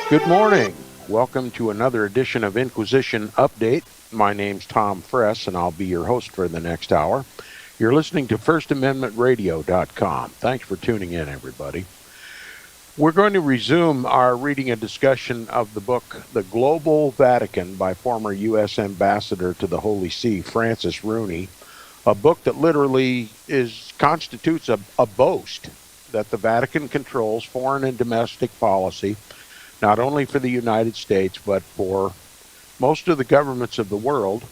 Good morning. Welcome to another edition of Inquisition Update. My name's Tom Fress, and I'll be your host for the next hour. You're listening to FirstAmendmentRadio.com. Thanks for tuning in, everybody. We're going to resume our reading and discussion of the book, The Global Vatican, by former U.S. Ambassador to the Holy See, Francis Rooney, a book that literally constitutes a boast that the Vatican controls foreign and domestic policy, not only for the United States, but for most of the governments of the world.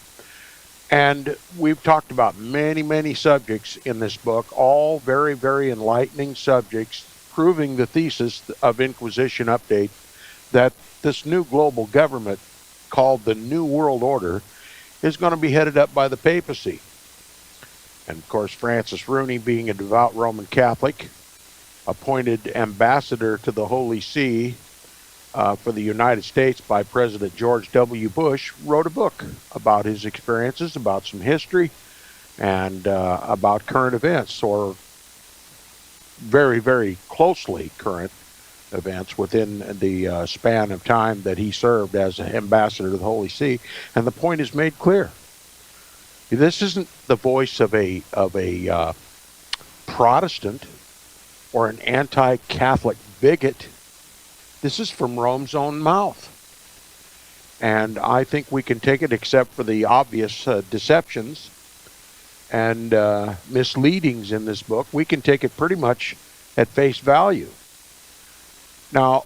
And we've talked about many, many subjects in this book, all very, very enlightening subjects, proving the thesis of Inquisition Update that this new global government called the New World Order is going to be headed up by the papacy. And of course, Francis Rooney, being a devout Roman Catholic, appointed ambassador to the Holy See for the United States by President George W. Bush, wrote a book about his experiences, about some history, and about current events, or very, very closely current events within the span of time that he served as ambassador to the Holy See. And the point is made clear. This isn't the voice of a Protestant or an anti-Catholic bigot. This is from Rome's own mouth. And I think we can take it, except for the obvious deceptions and misleadings in this book, we can take it pretty much at face value. Now,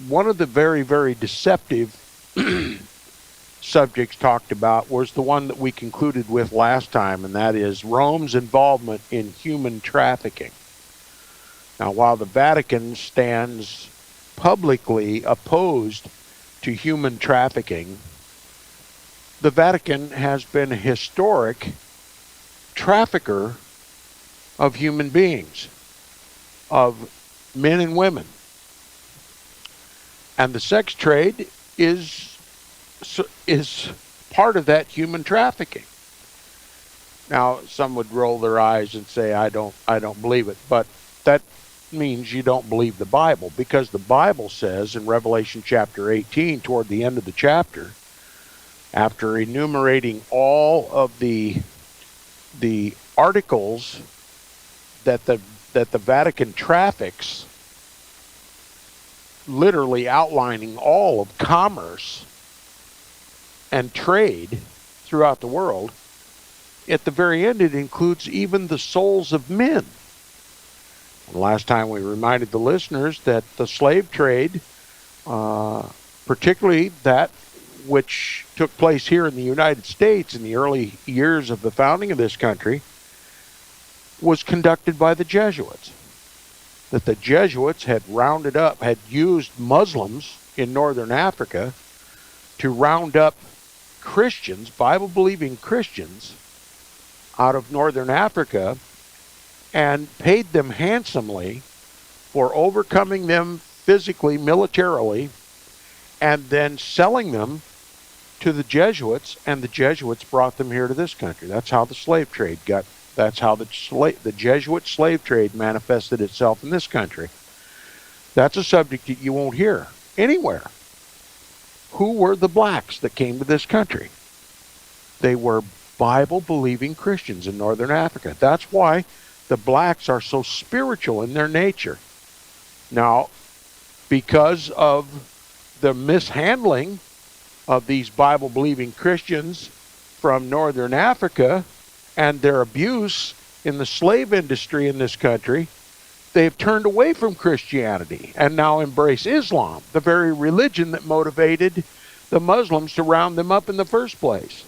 one of the very, very deceptive subjects talked about was the one that we concluded with last time, and that is Rome's involvement in human trafficking. Now, while the Vatican stands publicly opposed to human trafficking, the Vatican has been a historic trafficker of human beings, of men and women. And the sex trade is part of that human trafficking. Now, some would roll their eyes and say, I don't believe it, but that means you don't believe the Bible, because the Bible says in Revelation chapter 18, toward the end of the chapter, after enumerating all of the articles that the Vatican traffics, literally outlining all of commerce and trade throughout the world, at the very end it includes even the souls of men. Last time we reminded the listeners that the slave trade, particularly that which took place here in the United States in the early years of the founding of this country, was conducted by the Jesuits. That the Jesuits had used Muslims in northern Africa to round up Christians, Bible-believing Christians, out of northern Africa, and paid them handsomely for overcoming them physically, militarily, and then selling them to the Jesuits, and the Jesuits brought them here to this country. That's how the slave trade that's how the Jesuit slave trade manifested itself in this country. That's a subject that you won't hear anywhere. Who were the blacks that came to this country? They were Bible-believing Christians in northern Africa. That's why the blacks are so spiritual in their nature. Now, because of the mishandling of these Bible-believing Christians from northern Africa and their abuse in the slave industry in this country, they've turned away from Christianity and now embrace Islam, the very religion that motivated the Muslims to round them up in the first place.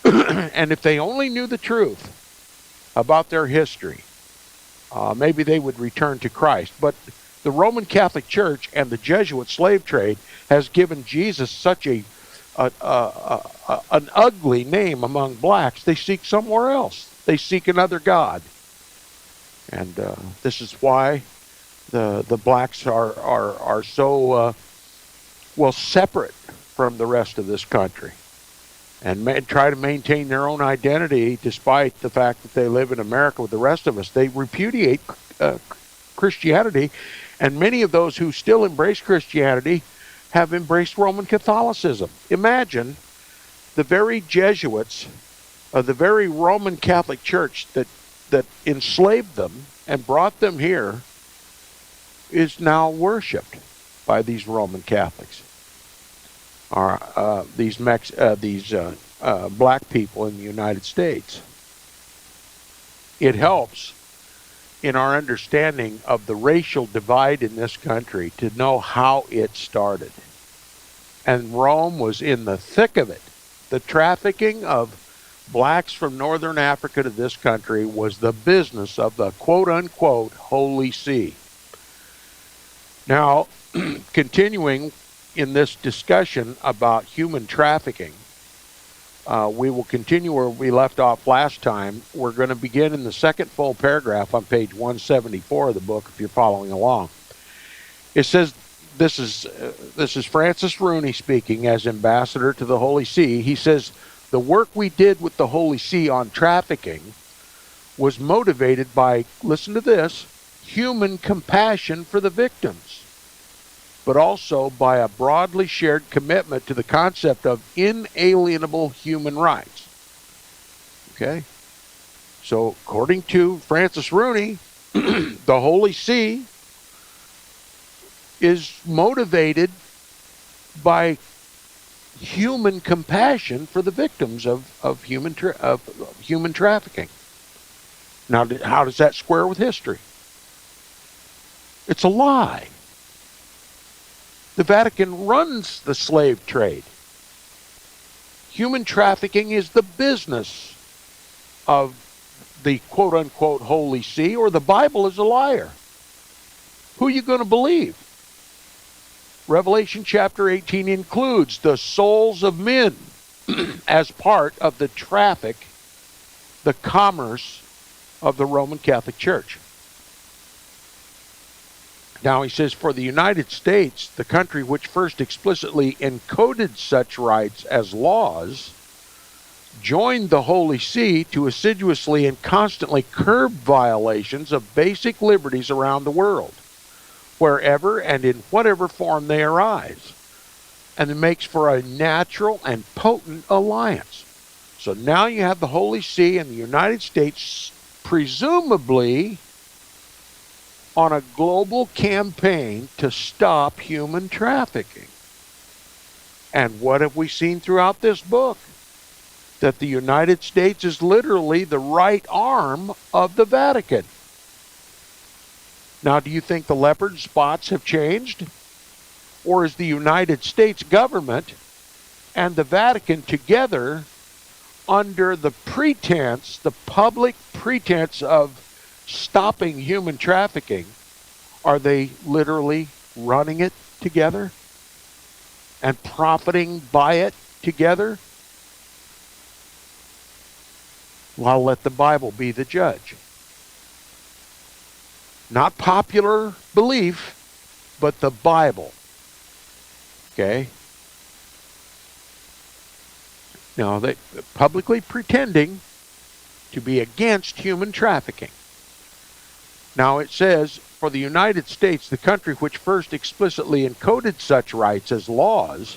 And if they only knew the truth about their history, maybe they would return to Christ. But the Roman Catholic Church and the Jesuit slave trade has given Jesus such an ugly name among blacks. They seek somewhere else. They seek another god. And this is why the blacks are so separate from the rest of this country, and try to maintain their own identity despite the fact that they live in America with the rest of us. They repudiate Christianity, and many of those who still embrace Christianity have embraced Roman Catholicism. Imagine the very Jesuits, the very Roman Catholic Church that enslaved them and brought them here, is now worshipped by these Roman Catholics, these black people in the United States. It helps in our understanding of the racial divide in this country to know how it started. And Rome was in the thick of it. The trafficking of blacks from northern Africa to this country was the business of the quote-unquote Holy See. Now, continuing in this discussion about human trafficking, we will continue where we left off last time. We're going to begin in the second full paragraph on page 174 of the book, if you're following along. It says, this is Francis Rooney speaking as ambassador to the Holy See. He says, the work we did with the Holy See on trafficking was motivated by, listen to this, human compassion for the victims, but also by a broadly shared commitment to the concept of inalienable human rights. Okay? So, according to Francis Rooney, the Holy See is motivated by human compassion for the victims of human trafficking. Now, how does that square with history? It's a lie. The Vatican runs the slave trade. Human trafficking is the business of the quote-unquote Holy See, or the Bible is a liar. Who are you going to believe? Revelation chapter 18 includes the souls of men as part of the traffic, the commerce of the Roman Catholic Church. Now he says, for the United States, the country which first explicitly encoded such rights as laws, joined the Holy See to assiduously and constantly curb violations of basic liberties around the world, wherever and in whatever form they arise. And it makes for a natural and potent alliance. So now you have the Holy See and the United States presumably on a global campaign to stop human trafficking. And what have we seen throughout this book? That the United States is literally the right arm of the Vatican. Now, do you think the leopard spots have changed? Or is the United States government and the Vatican together under the pretense, the public pretense of stopping human trafficking, are they literally running it together and profiting by it together? Well, let the Bible be the judge. Not popular belief, but the Bible. Okay? Now, they publicly pretending to be against human trafficking. Now it says, for the United States, the country which first explicitly encoded such rights as laws,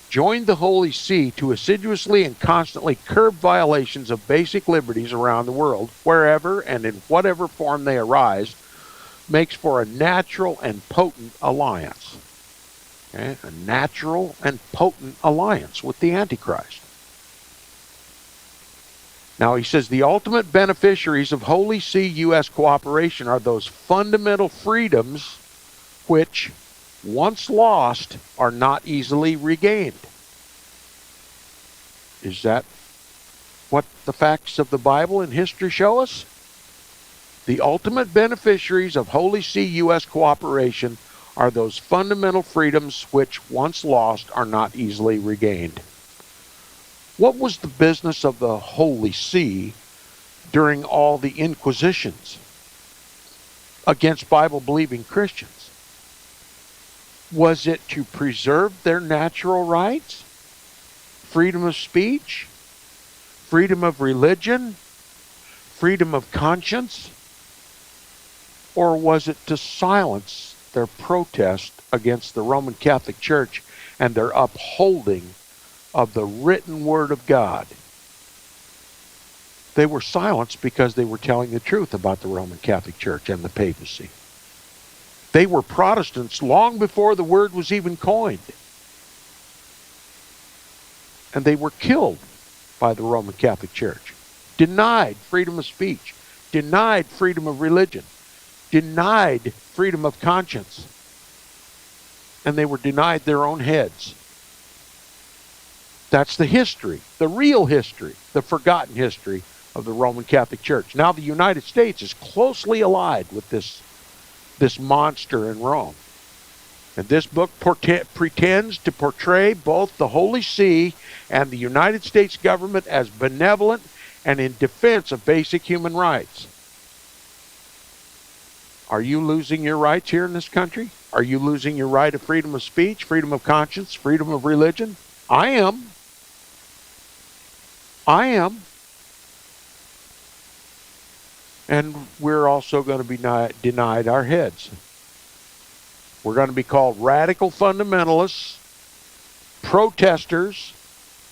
joined the Holy See to assiduously and constantly curb violations of basic liberties around the world, wherever and in whatever form they arise, makes for a natural and potent alliance. Okay? A natural and potent alliance with the Antichrist. Now he says the ultimate beneficiaries of Holy See U.S. cooperation are those fundamental freedoms which, once lost, are not easily regained. Is that what the facts of the Bible and history show us? The ultimate beneficiaries of Holy See U.S. cooperation are those fundamental freedoms which, once lost, are not easily regained. What was the business of the Holy See during all the inquisitions against Bible-believing Christians? Was it to preserve their natural rights? Freedom of speech? Freedom of religion? Freedom of conscience? Or was it to silence their protest against the Roman Catholic Church and their upholding of the written Word of God? They were silenced because they were telling the truth about the Roman Catholic Church and the papacy. They were Protestants long before the word was even coined. And they were killed by the Roman Catholic Church. Denied freedom of speech. Denied freedom of religion. Denied freedom of conscience. And they were denied their own heads. That's the history, the real history, the forgotten history of the Roman Catholic Church. Now the United States is closely allied with this monster in Rome. And this book pretends to portray both the Holy See and the United States government as benevolent and in defense of basic human rights. Are you losing your rights here in this country? Are you losing your right of freedom of speech, freedom of conscience, freedom of religion? I am. I am. And we're also going to be denied our heads. We're going to be called radical fundamentalists, protesters,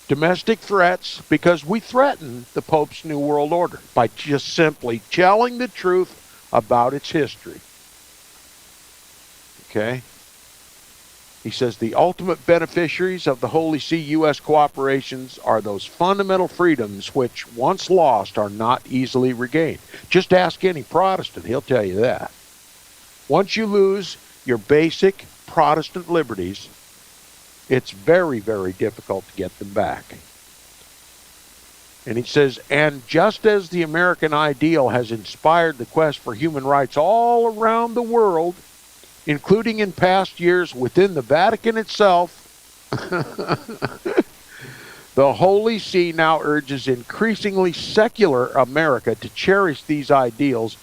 domestic threats, because we threaten the Pope's New World Order by just simply telling the truth about its history. Okay? He says the ultimate beneficiaries of the Holy See U.S. cooperations are those fundamental freedoms which, once lost, are not easily regained. Just ask any Protestant, he'll tell you that. Once you lose your basic Protestant liberties, it's very, very difficult to get them back. And he says, and just as the American ideal has inspired the quest for human rights all around the world, including in past years within the Vatican itself, the Holy See now urges increasingly secular America to cherish these ideals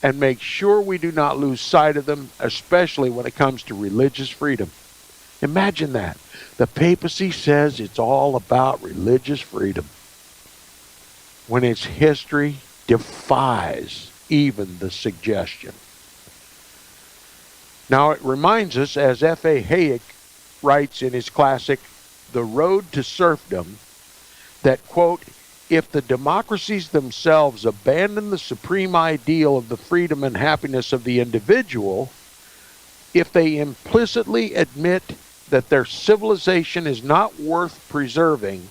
and make sure we do not lose sight of them, especially when it comes to religious freedom. Imagine that. The papacy says it's all about religious freedom, when its history defies even the suggestion. Now, it reminds us, as F.A. Hayek writes in his classic, The Road to Serfdom, that, quote, if the democracies themselves abandon the supreme ideal of the freedom and happiness of the individual, if they implicitly admit that their civilization is not worth preserving,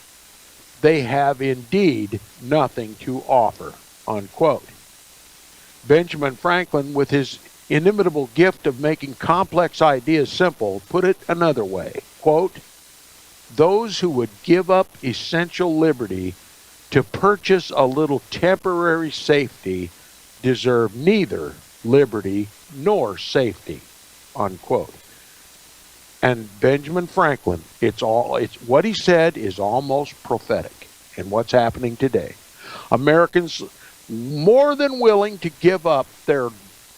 they have indeed nothing to offer, unquote. Benjamin Franklin, with his inimitable gift of making complex ideas simple, put it another way, quote, those who would give up essential liberty to purchase a little temporary safety deserve neither liberty nor safety, unquote. And Benjamin Franklin, it's what he said is almost prophetic in what's happening today. Americans more than willing to give up their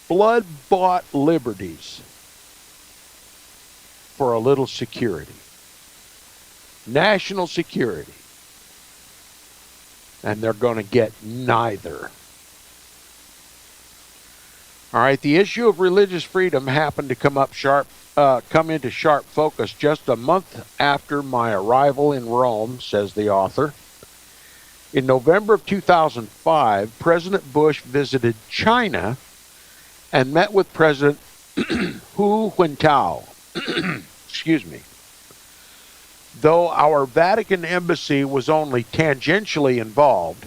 blood-bought liberties for a little security. National security. And they're going to get neither. All right, the issue of religious freedom happened to come into sharp focus just a month after my arrival in Rome, says the author. In November of 2005, President Bush visited China and met with President Hu Jintao. Excuse me. Though our Vatican embassy was only tangentially involved,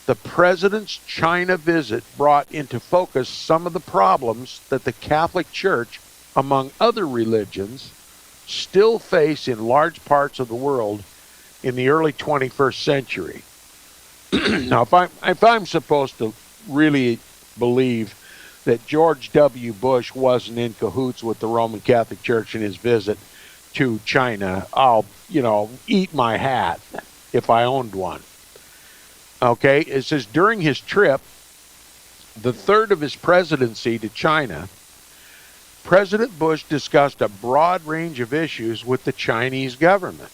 the president's China visit brought into focus some of the problems that the Catholic Church, among other religions, still face in large parts of the world in the early 21st century. Now, if I'm supposed to really believe that George W. Bush wasn't in cahoots with the Roman Catholic Church in his visit to China, I'll, eat my hat if I owned one. Okay, it says during his trip, the third of his presidency to China, President Bush discussed a broad range of issues with the Chinese government.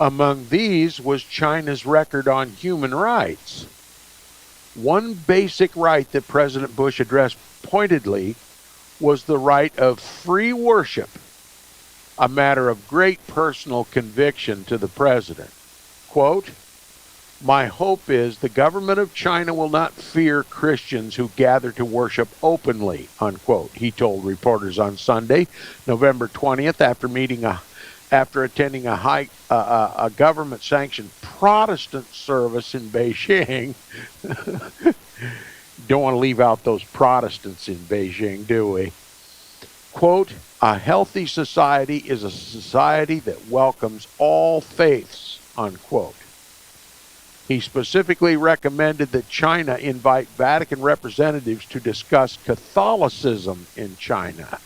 Among these was China's record on human rights. One basic right that President Bush addressed pointedly was the right of free worship, a matter of great personal conviction to the president. Quote, "My hope is the government of China will not fear Christians who gather to worship openly," unquote, he told reporters on Sunday, November 20th, after attending a government-sanctioned Protestant service in Beijing. Don't want to leave out those Protestants in Beijing, do we? Quote, "A healthy society is a society that welcomes all faiths," unquote. He specifically recommended that China invite Vatican representatives to discuss Catholicism in China.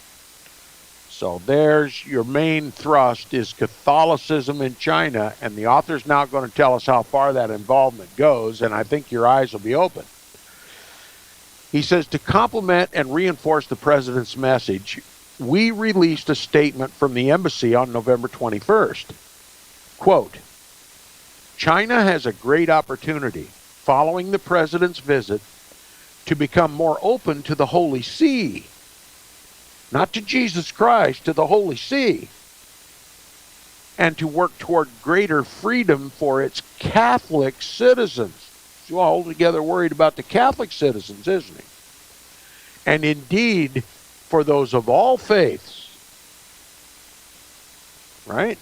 So there's your main thrust, is Catholicism in China, and the author's now going to tell us how far that involvement goes, and I think your eyes will be open. He says, to complement and reinforce the president's message, we released a statement from the embassy on November 21st. Quote, "China has a great opportunity, following the president's visit, to become more open to the Holy See. Not to Jesus Christ, to the Holy See. And to work toward greater freedom for its Catholic citizens." He's altogether worried about the Catholic citizens, isn't he? "And indeed, for those of all faiths." Right?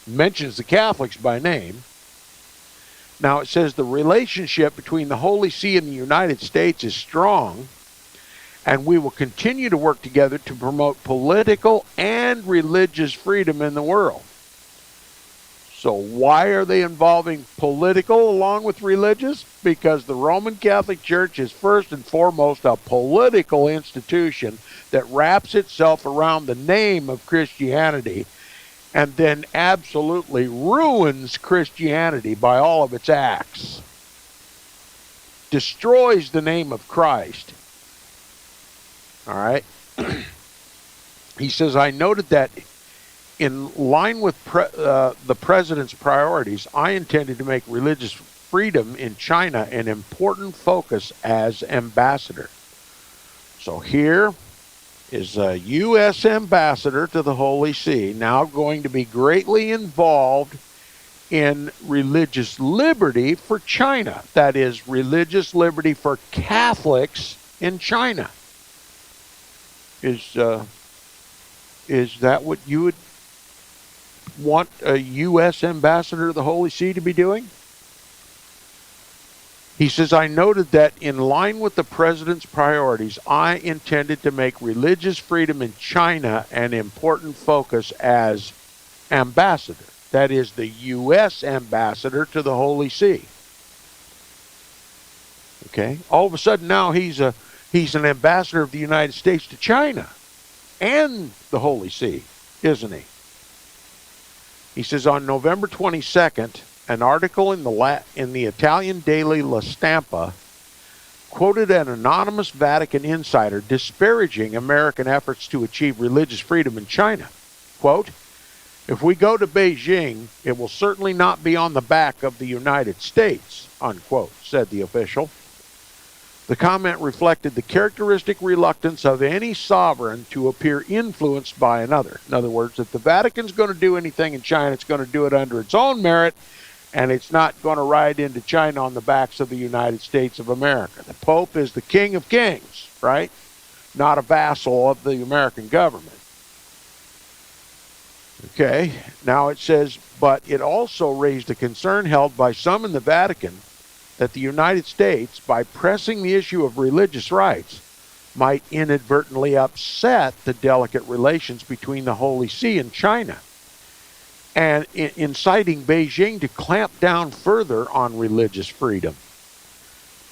Mentions the Catholics by name. Now it says the relationship between the Holy See and the United States is strong, and we will continue to work together to promote political and religious freedom in the world. So why are they involving political along with religious? Because the Roman Catholic Church is first and foremost a political institution that wraps itself around the name of Christianity and then absolutely ruins Christianity by all of its acts. Destroys the name of Christ. All right? He says, I noted that in line with the president's priorities, I intended to make religious freedom in China an important focus as ambassador. So here is a U.S. ambassador to the Holy See, now going to be greatly involved in religious liberty for China. That is, religious liberty for Catholics in China. Is that what you would want a U.S. ambassador to the Holy See to be doing? He says, I noted that in line with the president's priorities, I intended to make religious freedom in China an important focus as ambassador. That is, the U.S. ambassador to the Holy See. Okay? All of a sudden now he's an ambassador of the United States to China and the Holy See, isn't he? He says, on November 22nd, an article in the Italian daily La Stampa quoted an anonymous Vatican insider disparaging American efforts to achieve religious freedom in China. Quote, if we go to Beijing, it will certainly not be on the back of the United States, unquote, said the official. The comment reflected the characteristic reluctance of any sovereign to appear influenced by another. In other words, if the Vatican's going to do anything in China, it's going to do it under its own merit, and it's not going to ride into China on the backs of the United States of America. The Pope is the King of Kings, right? Not a vassal of the American government. Okay, now it says, but it also raised a concern held by some in the Vatican that the United States, by pressing the issue of religious rights, might inadvertently upset the delicate relations between the Holy See and China, and inciting Beijing to clamp down further on religious freedom.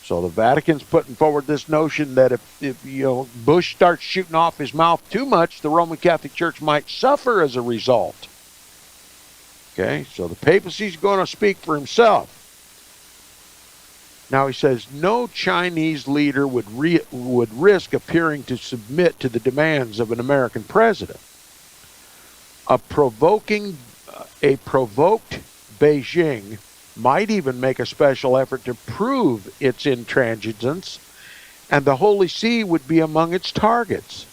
So the Vatican's putting forward this notion that if Bush starts shooting off his mouth too much, the Roman Catholic Church might suffer as a result. Okay, so the papacy's going to speak for himself. Now he says no Chinese leader would risk appearing to submit to the demands of an American president. A provoked Beijing might even make a special effort to prove its intransigence, and the Holy See would be among its targets.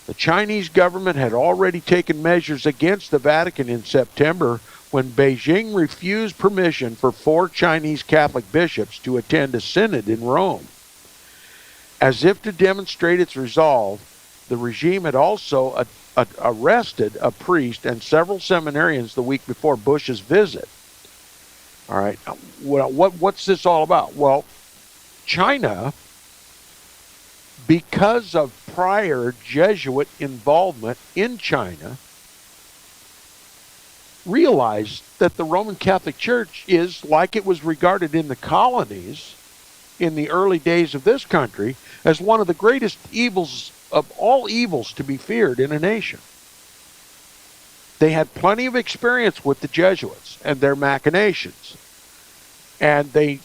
The Chinese government had already taken measures against the Vatican in September when Beijing refused permission for 4 Chinese Catholic bishops to attend a synod in Rome. As if to demonstrate its resolve, the regime had also arrested a priest and several seminarians the week before Bush's visit. All right, what's this all about? Well, China, because of prior Jesuit involvement in China, realized that the Roman Catholic Church is, like it was regarded in the colonies in the early days of this country, as one of the greatest evils of all evils to be feared in a nation. They had plenty of experience with the Jesuits and their machinations. And they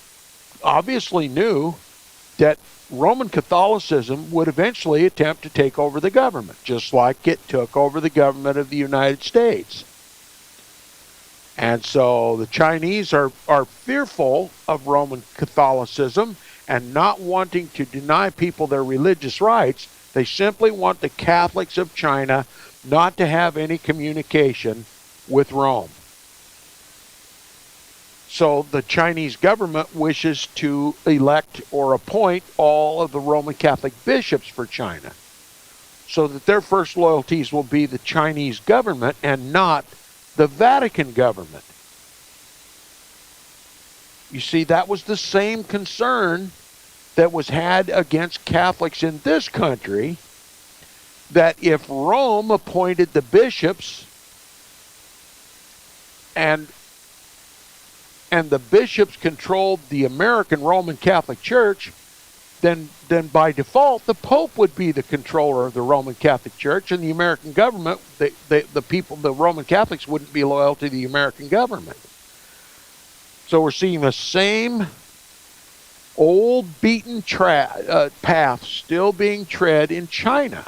obviously knew that Roman Catholicism would eventually attempt to take over the government, just like it took over the government of the United States. And so the Chinese are fearful of Roman Catholicism and not wanting to deny people their religious rights. They simply want the Catholics of China not to have any communication with Rome. So the Chinese government wishes to elect or appoint all of the Roman Catholic bishops for China, so that their first loyalties will be the Chinese government and not the Vatican government. You see, that was the same concern that was had against Catholics in this country, that if Rome appointed the bishops and the bishops controlled the American Roman Catholic Church, then by default the Pope would be the controller of the Roman Catholic Church, and the American government, the Roman Catholics wouldn't be loyal to the American government. So we're seeing the same old beaten path still being tread in China.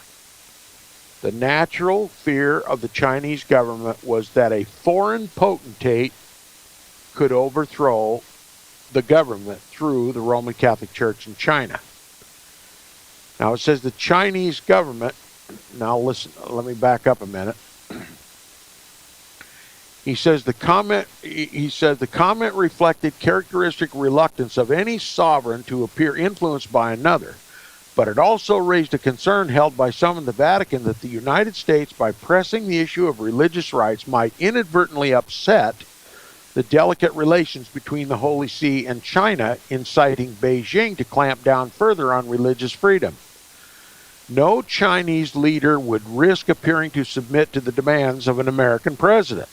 The natural fear of the Chinese government was that a foreign potentate could overthrow the government through the Roman Catholic Church in China. Now it says the Chinese government, now listen, let me back up a minute. He says the comment reflected characteristic reluctance of any sovereign to appear influenced by another, but it also raised a concern held by some in the Vatican that the United States, by pressing the issue of religious rights, might inadvertently upset the delicate relations between the Holy See and China, inciting Beijing to clamp down further on religious freedom. No Chinese leader would risk appearing to submit to the demands of an American president.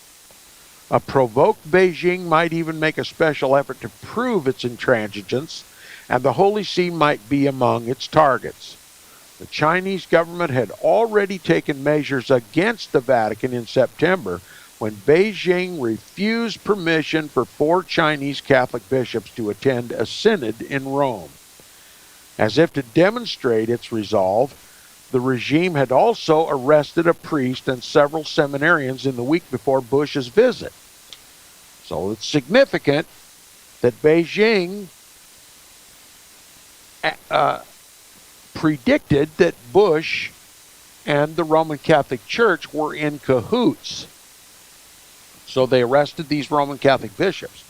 A provoked Beijing might even make a special effort to prove its intransigence, and the Holy See might be among its targets. The Chinese government had already taken measures against the Vatican in September when Beijing refused permission for 4 Chinese Catholic bishops to attend a synod in Rome. As if to demonstrate its resolve, the regime had also arrested a priest and several seminarians in the week before Bush's visit. So it's significant that Beijing predicted that Bush and the Roman Catholic Church were in cahoots. So they arrested these Roman Catholic bishops.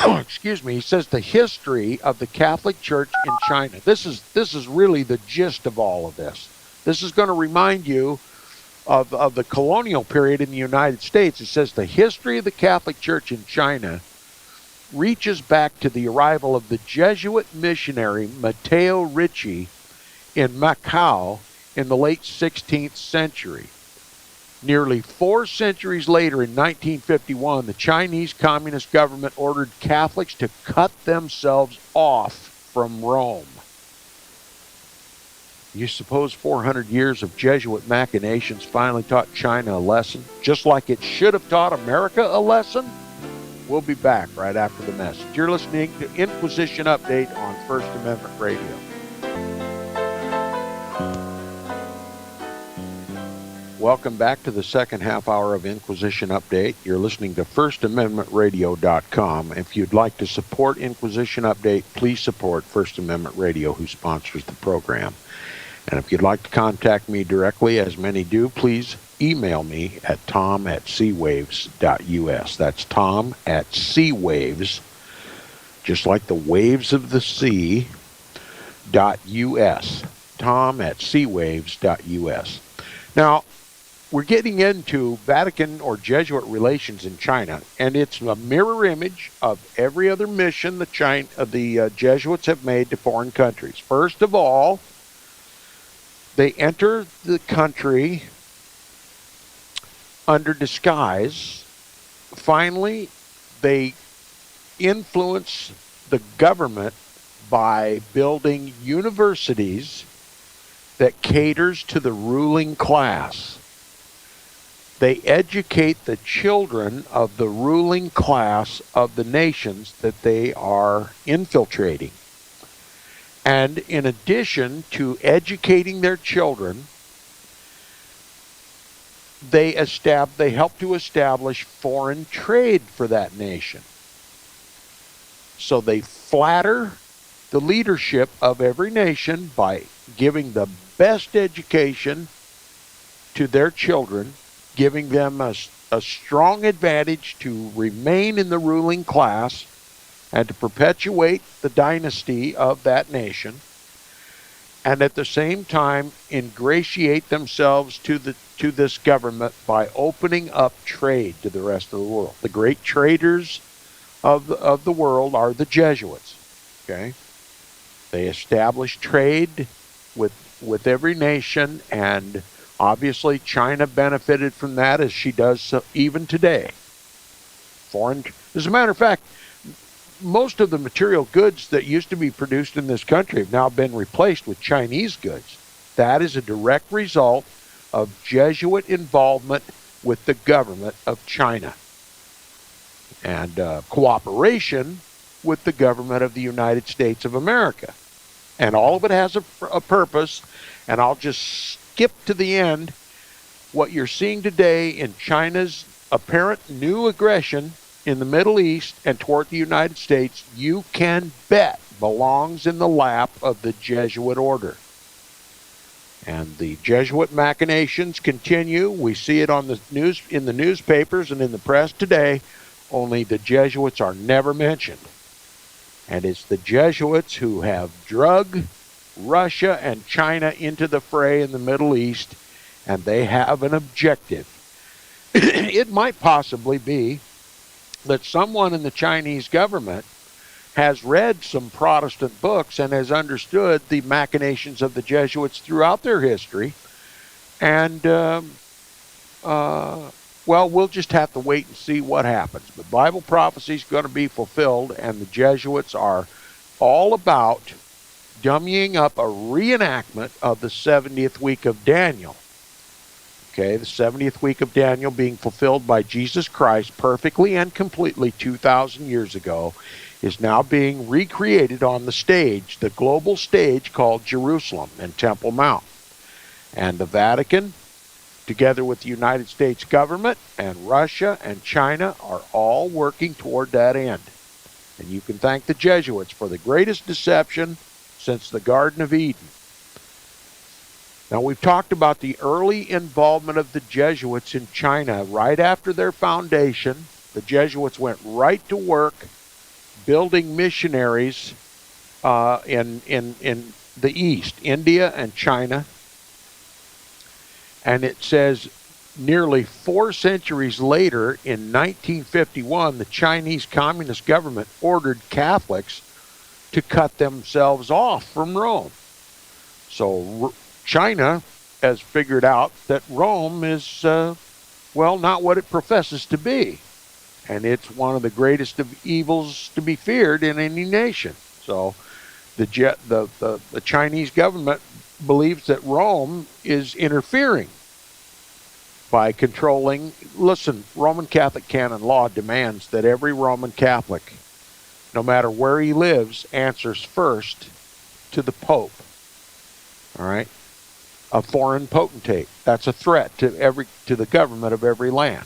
Excuse me. He says the history of the Catholic Church in China. This is really the gist of all of this. This is going to remind you of the colonial period in the United States. It says the history of the Catholic Church in China reaches back to the arrival of the Jesuit missionary Matteo Ricci in Macau in the late 16th century. Nearly 4 centuries later, in 1951, the Chinese Communist government ordered Catholics to cut themselves off from Rome. You suppose 400 years of Jesuit machinations finally taught China a lesson, just like it should have taught America a lesson? We'll be back right after the message. You're listening to Inquisition Update on First Amendment Radio. Welcome back to the second half hour of Inquisition Update. You're listening to FirstAmendmentRadio.com. If you'd like to support Inquisition Update, please support First Amendment Radio, who sponsors the program. And if you'd like to contact me directly, as many do, please email me at tom@seawaves.us. That's tom@seawaves, just like the waves of the sea, .us. tom@seawaves.us. Now, we're getting into Vatican or Jesuit relations in China, and it's a mirror image of every other mission the Jesuits have made to foreign countries. First of all, they enter the country under disguise. Finally, they influence the government by building universities that caters to the ruling class. They educate the children of the ruling class of the nations that they are infiltrating. And in addition to educating their children, they help to establish foreign trade for that nation. So they flatter the leadership of every nation by giving the best education to their children, giving them a strong advantage to remain in the ruling class and to perpetuate the dynasty of that nation, and at the same time ingratiate themselves to this government by opening up trade to the rest of the world. The great traders of the world are the Jesuits. Okay, they establish trade with every nation, and obviously China benefited from that, as she does even today. As a matter of fact, most of the material goods that used to be produced in this country have now been replaced with Chinese goods. That is a direct result of Jesuit involvement with the government of China and cooperation with the government of the United States of America. And all of it has a purpose, and I'll just skip to the end. What you're seeing today in China's apparent new aggression in the Middle East and toward the United States, you can bet belongs in the lap of the Jesuit order. And the Jesuit machinations continue. We see it on the news, in the newspapers and in the press today, only the Jesuits are never mentioned. And it's the Jesuits who have drug Russia and China into the fray in the Middle East, and they have an objective. It might possibly be that someone in the Chinese government has read some Protestant books and has understood the machinations of the Jesuits throughout their history. And, well, we'll just have to wait and see what happens. But Bible prophecy is going to be fulfilled, and the Jesuits are all about dummying up a reenactment of the 70th week of Daniel. Okay, the 70th week of Daniel being fulfilled by Jesus Christ perfectly and completely 2,000 years ago is now being recreated on the stage, the global stage called Jerusalem and Temple Mount. And the Vatican, together with the United States government and Russia and China, are all working toward that end. And you can thank the Jesuits for the greatest deception since the Garden of Eden. Now, we've talked about the early involvement of the Jesuits in China. Right after their foundation, the Jesuits went right to work building missionaries in the East, India and China. And it says nearly 4 centuries later, in 1951, the Chinese Communist government ordered Catholics to cut themselves off from Rome. So China has figured out that Rome is Well, not what it professes to be. And it's one of the greatest of evils to be feared in any nation. So the Chinese government believes that Rome is interfering by controlling. Listen, Roman Catholic canon law demands that every Roman Catholic, no matter where he lives, answers first to the Pope. All right? A foreign potentate. That's a threat to the government of every land.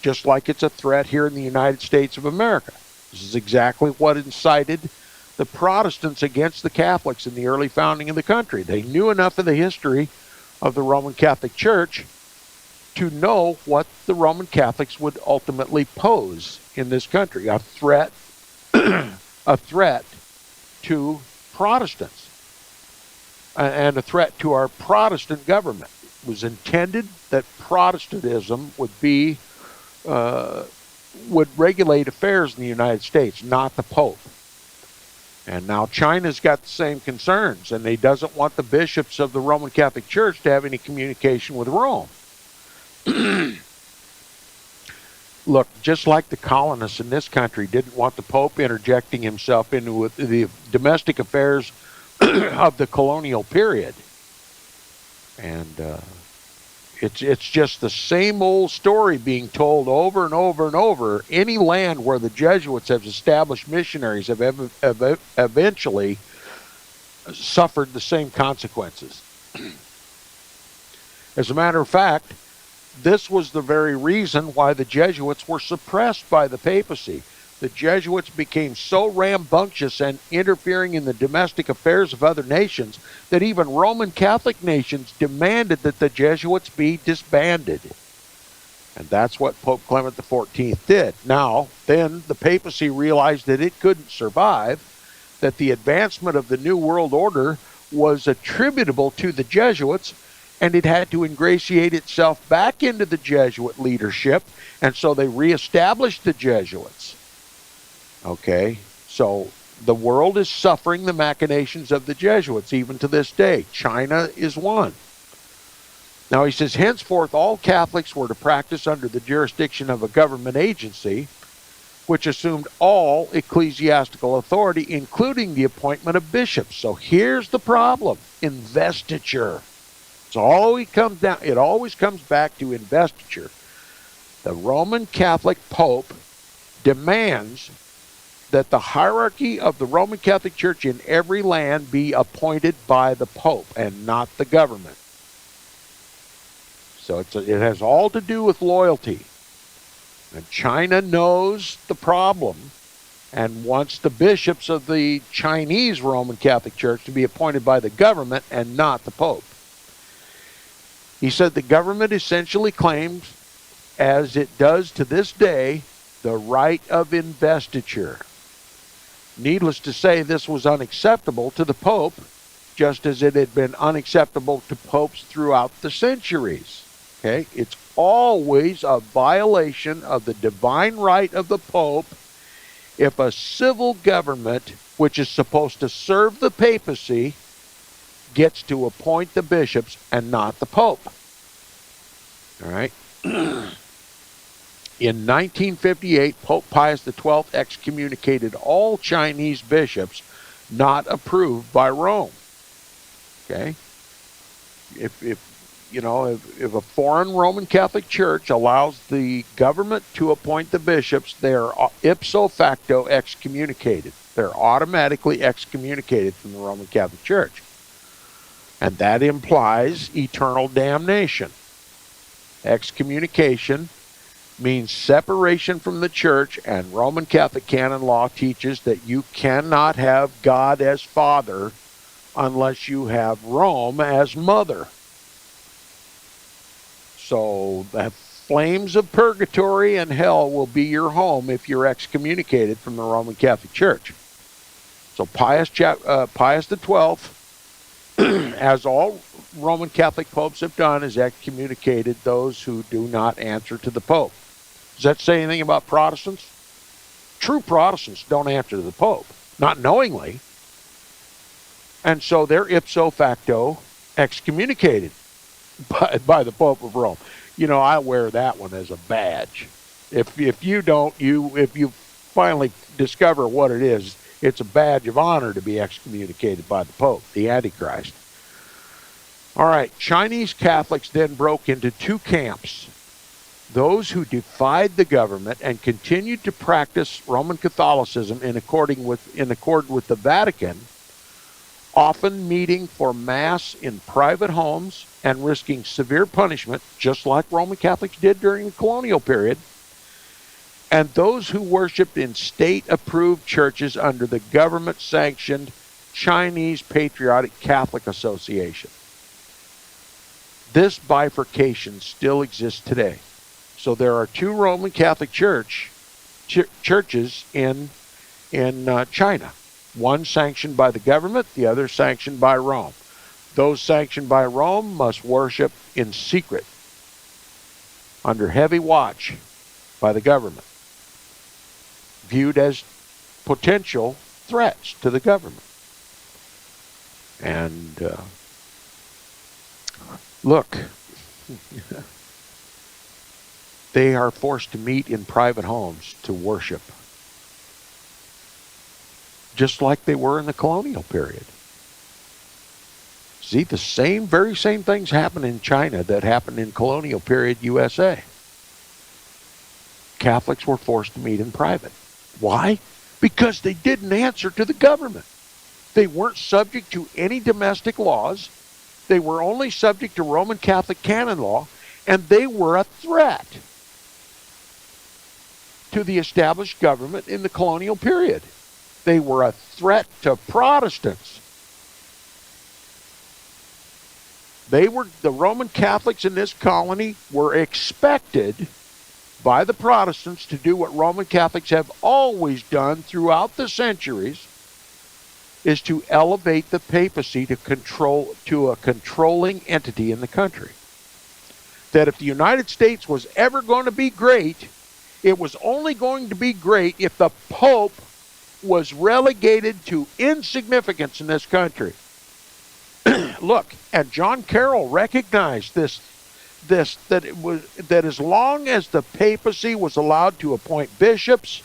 Just like it's a threat here in the United States of America. This is exactly what incited the Protestants against the Catholics in the early founding of the country. They knew enough of the history of the Roman Catholic Church to know what the Roman Catholics would ultimately pose in this country. A threat to Protestants and a threat to our Protestant government. It was intended that Protestantism would regulate affairs in the United States, not the Pope. And now China's got the same concerns, and he doesn't want the bishops of the Roman Catholic Church to have any communication with Rome. Look, just like the colonists in this country didn't want the Pope interjecting himself into the domestic affairs of the colonial period. And it's just the same old story being told over and over and over. Any land where the Jesuits have established missionaries have eventually suffered the same consequences. As a matter of fact, this was the very reason why the Jesuits were suppressed by the papacy. The Jesuits became so rambunctious and interfering in the domestic affairs of other nations that even Roman Catholic nations demanded that the Jesuits be disbanded. And that's what Pope Clement XIV did. Now, then the papacy realized that it couldn't survive, that the advancement of the New World Order was attributable to the Jesuits, and it had to ingratiate itself back into the Jesuit leadership, and so they reestablished the Jesuits. Okay, so the world is suffering the machinations of the Jesuits even to this day. China is one. Now he says, henceforth all Catholics were to practice under the jurisdiction of a government agency, which assumed all ecclesiastical authority, including the appointment of bishops. So here's the problem: investiture. It always comes back to investiture. The Roman Catholic Pope demands that the hierarchy of the Roman Catholic Church in every land be appointed by the Pope and not the government. So it has all to do with loyalty. And China knows the problem and wants the bishops of the Chinese Roman Catholic Church to be appointed by the government and not the Pope. He said the government essentially claims, as it does to this day, the right of investiture. Needless to say, this was unacceptable to the Pope, just as it had been unacceptable to popes throughout the centuries. Okay? It's always a violation of the divine right of the Pope if a civil government, which is supposed to serve the papacy, gets to appoint the bishops and not the Pope. All right? In 1958, Pope Pius XII excommunicated all Chinese bishops not approved by Rome. Okay? If a foreign Roman Catholic Church allows the government to appoint the bishops, they are ipso facto excommunicated. They're automatically excommunicated from the Roman Catholic Church. And that implies eternal damnation. Excommunication means separation from the church, and Roman Catholic canon law teaches that you cannot have God as Father unless you have Rome as Mother. So the flames of purgatory and hell will be your home if you're excommunicated from the Roman Catholic Church. So Pius XII, as all Roman Catholic popes have done, is excommunicated those who do not answer to the Pope. Does that say anything about Protestants? True Protestants don't answer to the Pope, not knowingly. And so they're ipso facto excommunicated. by the Pope of Rome. You know, I wear that one as a badge. If you don't, if you finally discover what it is, it's a badge of honor to be excommunicated by the Pope, the Antichrist. All right, Chinese Catholics then broke into two camps. Those who defied the government and continued to practice Roman Catholicism in accord with the Vatican, often meeting for Mass in private homes and risking severe punishment, just like Roman Catholics did during the colonial period, and those who worshiped in state-approved churches under the government-sanctioned Chinese Patriotic Catholic Association. This bifurcation still exists today. So there are two Roman Catholic churches in China. One sanctioned by the government, the other sanctioned by Rome. Those sanctioned by Rome must worship in secret, under heavy watch by the government, viewed as potential threats to the government. And look, they are forced to meet in private homes to worship, just like they were in the colonial period. See, the very same things happen in China that happened in colonial period USA. Catholics were forced to meet in private. Why? Because they didn't answer to the government. They weren't subject to any domestic laws. They were only subject to Roman Catholic canon law, and they were a threat to the established government in the colonial period. They were a threat to Protestants. The Roman Catholics in this colony were expected by the Protestants to do what Roman Catholics have always done throughout the centuries, is to elevate the papacy to a controlling entity in the country. That if the United States was ever going to be great, it was only going to be great if the Pope was relegated to insignificance in this country. Look, and John Carroll recognized that as long as the papacy was allowed to appoint bishops,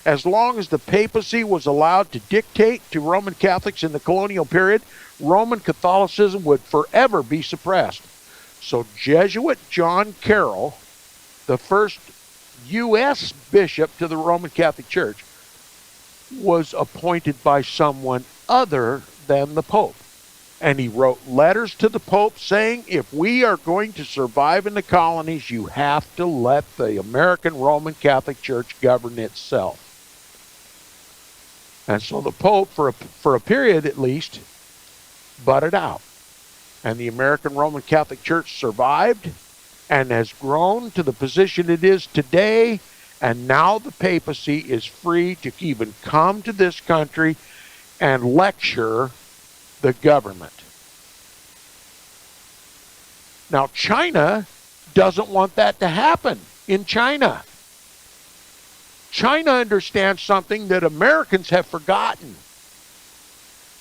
as long as the papacy was allowed to dictate to Roman Catholics in the colonial period, Roman Catholicism would forever be suppressed. So Jesuit John Carroll, the first U.S. bishop to the Roman Catholic Church, was appointed by someone other than the Pope. And he wrote letters to the Pope saying, if we are going to survive in the colonies, you have to let the American Roman Catholic Church govern itself. And so the Pope, for a period at least, butted out. And the American Roman Catholic Church survived and has grown to the position it is today. And now the papacy is free to even come to this country and lecture the government. Now, China doesn't want that to happen in China. China understands something that Americans have forgotten.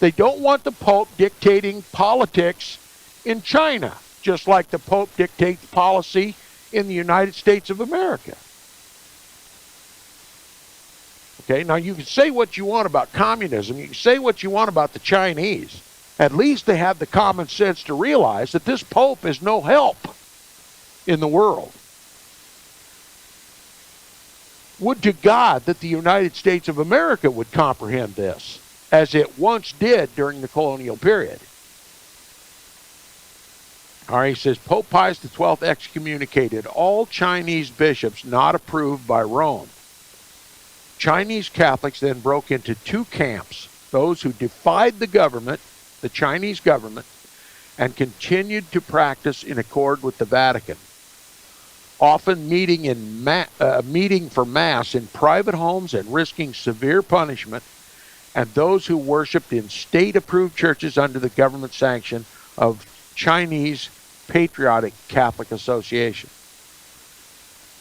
They don't want the Pope dictating politics in China, just like the Pope dictates policy in the United States of America. Okay, now you can say what you want about communism, you can say what you want about the Chinese. At least they have the common sense to realize that this Pope is no help in the world. Would to God that the United States of America would comprehend this, as it once did during the colonial period. All right, he says, Pope Pius XII excommunicated all Chinese bishops not approved by Rome. Chinese Catholics then broke into two camps, those who defied the government, the Chinese government, and continued to practice in accord with the Vatican, often meeting for Mass in private homes and risking severe punishment, and those who worshipped in state-approved churches under the government sanction of Chinese Patriotic Catholic Association.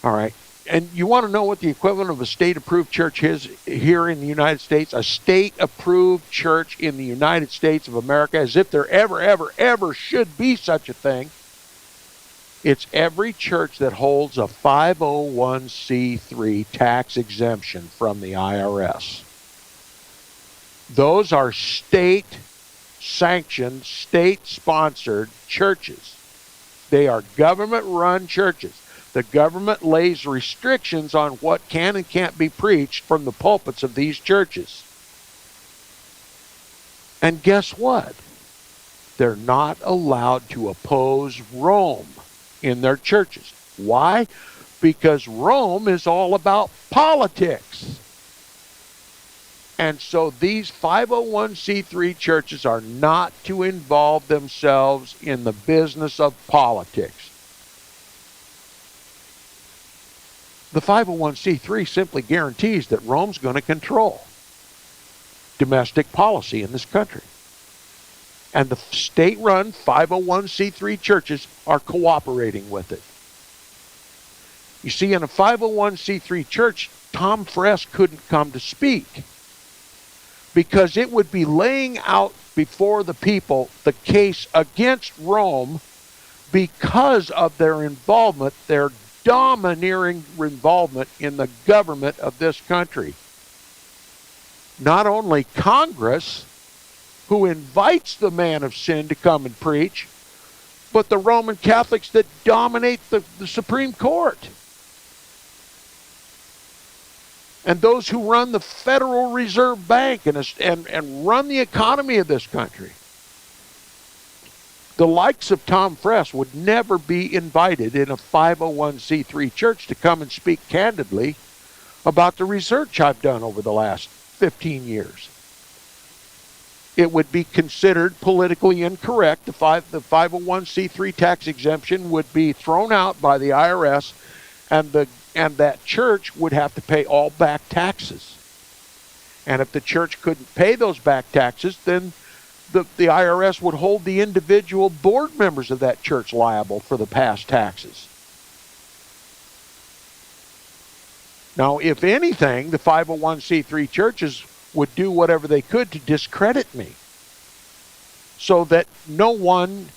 All right. And you want to know what the equivalent of a state-approved church is here in the United States? A state-approved church in the United States of America, as if there ever should be such a thing. It's every church that holds a 501c3 tax exemption from the IRS. Those are state-sanctioned, state-sponsored churches. They are government-run churches. The government lays restrictions on what can and can't be preached from the pulpits of these churches. And guess what? They're not allowed to oppose Rome in their churches. Why? Because Rome is all about politics. And so these 501c3 churches are not to involve themselves in the business of politics. The 501c3 simply guarantees that Rome's going to control domestic policy in this country. And the state-run 501c3 churches are cooperating with it. You see, in a 501c3 church, Tom Friess couldn't come to speak because it would be laying out before the people the case against Rome because of their involvement, their domineering involvement in the government of this country. Not only Congress, who invites the man of sin to come and preach, but the Roman Catholics that dominate the Supreme Court. And those who run the Federal Reserve Bank and run the economy of this country. The likes of Tom Friess would never be invited in a 501c3 church to come and speak candidly about the research I've done over the last 15 years. It would be considered politically incorrect. The 501c3 tax exemption would be thrown out by the IRS, and that church would have to pay all back taxes. And if the church couldn't pay those back taxes, then the IRS would hold the individual board members of that church liable for the past taxes. Now, if anything, the 501c3 churches would do whatever they could to discredit me so that no one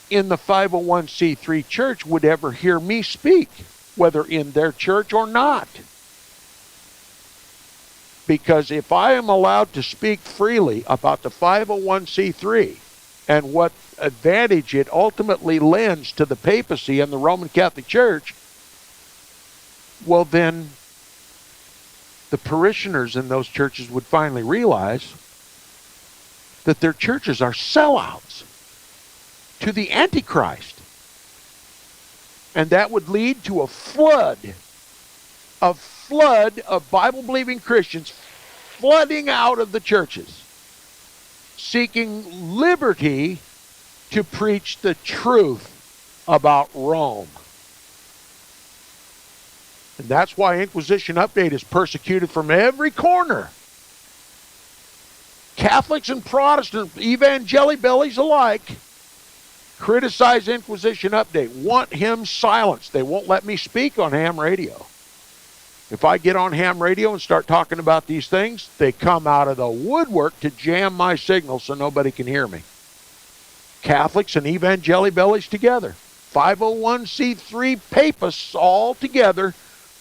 in the 501c3 church would ever hear me speak, whether in their church or not. Because if I am allowed to speak freely about the 501c3 and what advantage it ultimately lends to the papacy and the Roman Catholic Church, well then the parishioners in those churches would finally realize that their churches are sellouts to the Antichrist. And that would lead to a flood of Bible-believing Christians flooding out of the churches, seeking liberty to preach the truth about Rome. And that's why Inquisition Update is persecuted from every corner. Catholics and Protestant evangeli-bellies alike criticize Inquisition Update, want him silenced. They won't let me speak on ham radio. If I get on ham radio and start talking about these things, they come out of the woodwork to jam my signal so nobody can hear me. Catholics and evangeli-bellies together. 501c3 papists all together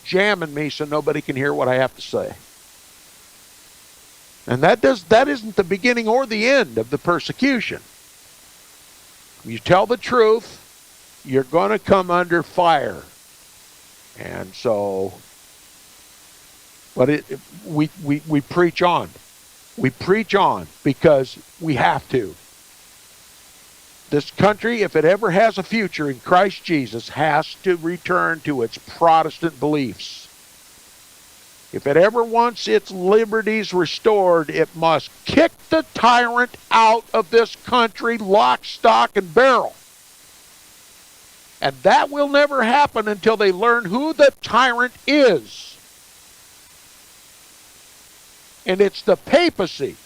jamming me so nobody can hear what I have to say. And that isn't the beginning or the end of the persecution. You tell the truth, you're going to come under fire. And so, but we preach on. We preach on because we have to. This country, if it ever has a future in Christ Jesus, has to return to its Protestant beliefs. If it ever wants its liberties restored, it must kick the tyrant out of this country, lock, stock, and barrel. And that will never happen until they learn who the tyrant is. And it's the papacy.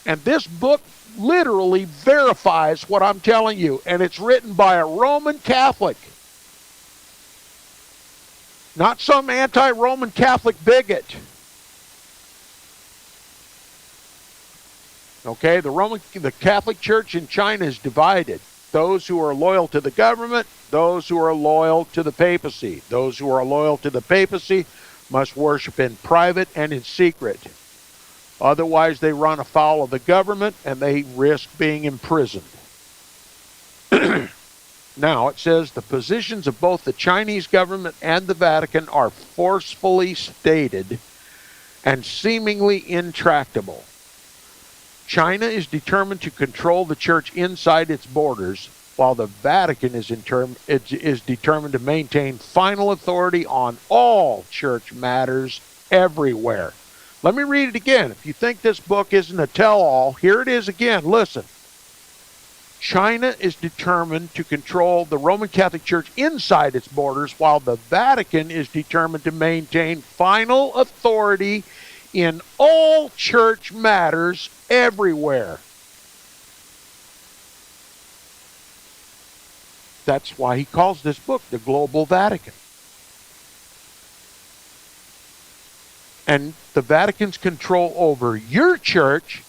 And this book literally verifies what I'm telling you. And it's written by a Roman Catholic. Not some anti-Roman Catholic bigot. Okay, the Catholic Church in China is divided. Those who are loyal to the government, those who are loyal to the papacy. Those who are loyal to the papacy must worship in private and in secret. Otherwise, they run afoul of the government and they risk being imprisoned. Now, it says the positions of both the Chinese government and the Vatican are forcefully stated and seemingly intractable. China is determined to control the church inside its borders, while the Vatican is determined to maintain final authority on all church matters everywhere. Let me read it again. If you think this book isn't a tell-all, here it is again. Listen. China is determined to control the Roman Catholic Church inside its borders, while the Vatican is determined to maintain final authority in all church matters everywhere. That's why he calls this book the Global Vatican. And the Vatican's control over your church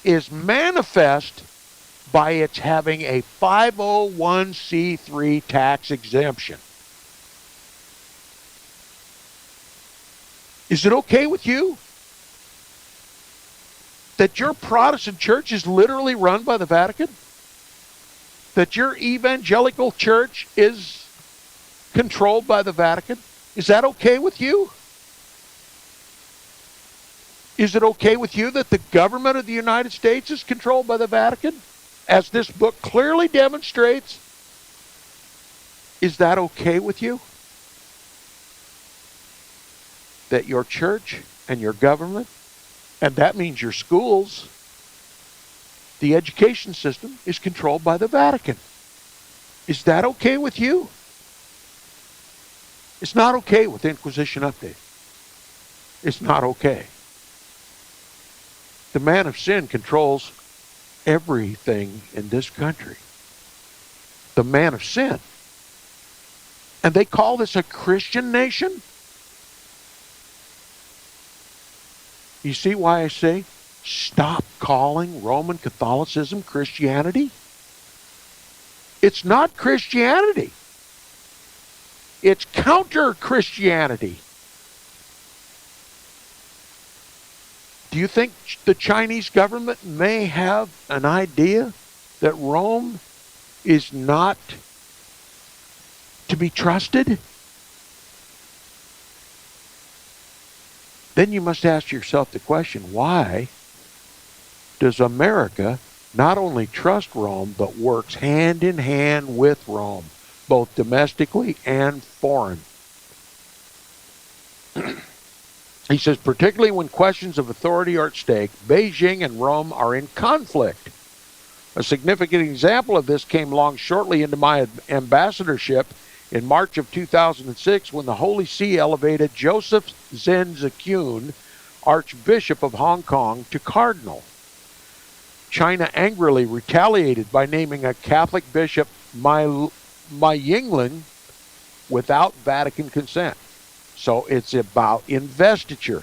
is manifest by its having a 501c3 tax exemption. Is it okay with you that your Protestant church is literally run by the Vatican? That your evangelical church is controlled by the Vatican? Is that okay with you? Is it okay with you that the government of the United States is controlled by the Vatican? As this book clearly demonstrates, is that okay with you? That your church and your government, and that means your schools, the education system is controlled by the Vatican. Is that okay with you? It's not okay with Inquisition Update. It's not okay. The man of sin controls everything in this country. The man of sin. And they call this a Christian nation? You see why I say stop calling Roman Catholicism Christianity? It's not Christianity. It's counter-Christianity. Do you think the Chinese government may have an idea that Rome is not to be trusted? Then you must ask yourself the question, why does America not only trust Rome, but works hand in hand with Rome, both domestically and foreign? He says, particularly when questions of authority are at stake, Beijing and Rome are in conflict. A significant example of this came along shortly into my ambassadorship in March of 2006 when the Holy See elevated Joseph Zen-Zakun, Archbishop of Hong Kong, to Cardinal. China angrily retaliated by naming a Catholic bishop Ma Yingling without Vatican consent. So it's about investiture.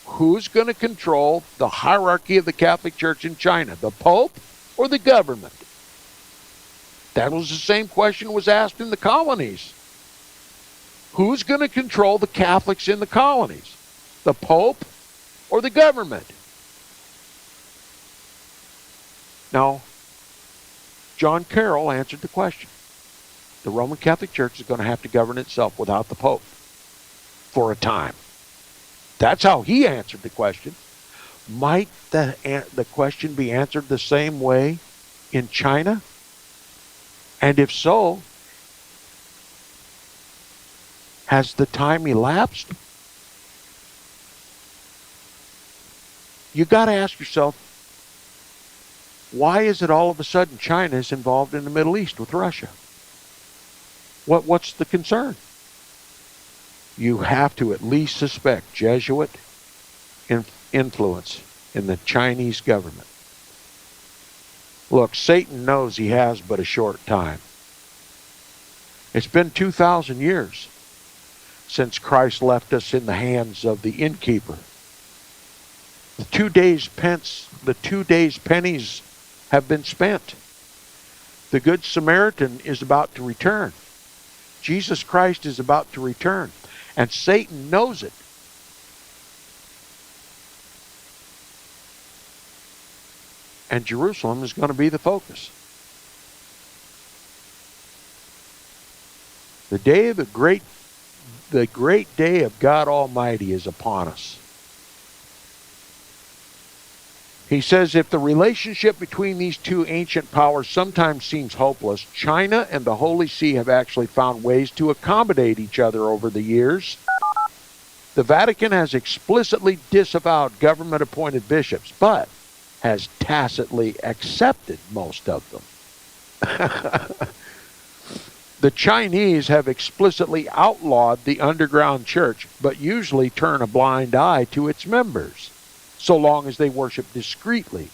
Who's going to control the hierarchy of the Catholic Church in China? The Pope or the government? That was the same question was asked in the colonies. Who's going to control the Catholics in the colonies? The Pope or the government? Now, John Carroll answered the question. The Roman Catholic Church is going to have to govern itself without the Pope for a time. That's how he answered the question. Might the question be answered the same way in China? And if so, has the time elapsed? You got to ask yourself, why is it all of a sudden China is involved in the Middle East with Russia? What's the concern? You have to at least suspect Jesuit influence in the Chinese government. Look, Satan knows he has but a short time. It's been 2,000 years since Christ left us in the hands of the innkeeper. The 2 days pennies have been spent. The Good Samaritan is about to return. Jesus Christ is about to return. And Satan knows it. And Jerusalem is going to be the focus. The great day of God Almighty is upon us. He says, if the relationship between these two ancient powers sometimes seems hopeless, China and the Holy See have actually found ways to accommodate each other over the years. The Vatican has explicitly disavowed government-appointed bishops, but has tacitly accepted most of them. The Chinese have explicitly outlawed the underground church, but usually turn a blind eye to its members, so long as they worship discreetly,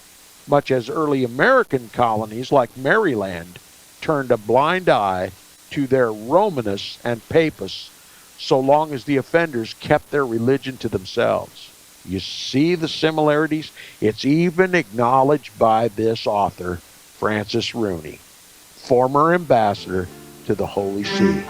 much as early American colonies like Maryland turned a blind eye to their Romanists and Papists, so long as the offenders kept their religion to themselves. You see the similarities? It's even acknowledged by this author, Francis Rooney, former ambassador to the Holy See.